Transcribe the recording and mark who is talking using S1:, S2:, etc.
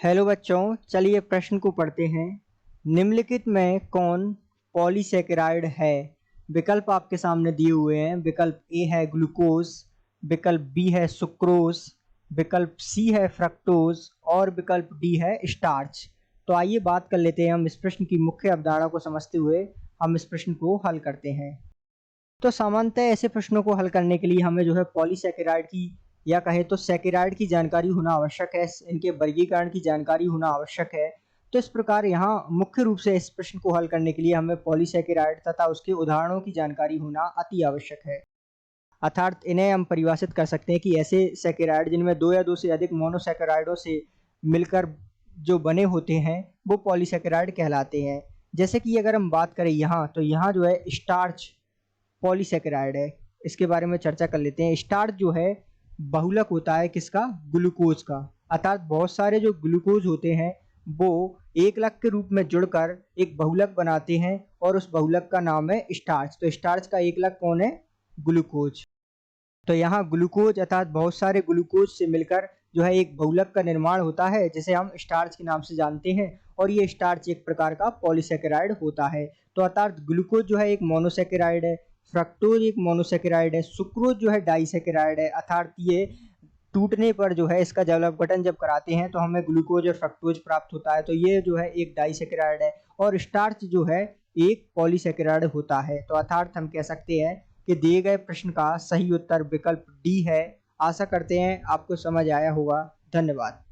S1: Hello बच्चों, चलिए प्रश्न को पढ़ते हैं। निम्नलिखित में कौन पॉलीसेकेराइड है? विकल्प आपके सामने दिए हुए हैं। विकल्प ए है ग्लूकोज, विकल्प बी है सुक्रोज, विकल्प सी है फ्रक्टोज और विकल्प डी है स्टार्च। तो आइए बात कर लेते हैं हम इस प्रश्न की मुख्य अवधारणा को समझते हुए हम इस प्रश्न को हल करते हैं। तो सामान्यतः ऐसे प्रश्नों को हल करने के लिए हमें जो है पॉलीसेकेराइड की या कहे तो सेकेराइड की जानकारी होना आवश्यक है, इनके वर्गीकरण की जानकारी होना आवश्यक है। तो इस प्रकार यहाँ मुख्य रूप से इस प्रश्न को हल करने के लिए हमें पॉलीसेकेराइड तथा उसके उदाहरणों की जानकारी होना अति आवश्यक है। अर्थात इन्हें हम परिभाषित कर सकते हैं कि ऐसे सेकेराइड जिनमें दो या दो से अधिक मोनोसेकेराइडों से मिलकर जो बने होते हैं वो पॉलीसेकेराइड कहलाते हैं। जैसे कि अगर हम बात करें यहाँ, तो यहाँ जो है स्टार्च पॉलीसेकेराइड है। इसके बारे में चर्चा कर लेते हैं। स्टार्च जो है बहुलक होता है किसका? ग्लूकोज का। अर्थात बहुत सारे जो ग्लूकोज होते हैं वो एक लक के रूप में जुड़कर एक बहुलक बनाते हैं और उस बहुलक का नाम है स्टार्च। तो स्टार्च का एक लक कौन है? ग्लूकोज। तो यहाँ ग्लूकोज अर्थात बहुत सारे ग्लूकोज से मिलकर जो है एक बहुलक का निर्माण होता है जिसे हम स्टार्च के नाम से जानते हैं, और ये स्टार्च एक प्रकार का पॉलीसेकेराइड होता है। तो अर्थात ग्लूकोज जो है एक मोनोसेकेराइड है, फ्रक्टोज एक मोनोसेकेराइड है, सुक्रोज जो है डाइसेकेराइड है। अर्थात ये टूटने पर जो है इसका जब अपघटन जब कराते हैं तो हमें ग्लूकोज और फ्रक्टोज प्राप्त होता है। तो ये जो है एक डाइसेकेराइड है, और स्टार्च जो है एक पॉलीसेकेराइड होता है। तो अर्थात हम कह सकते हैं कि दिए गए प्रश्न का सही उत्तर विकल्प डी है। आशा करते हैं आपको समझ आया होगा। धन्यवाद।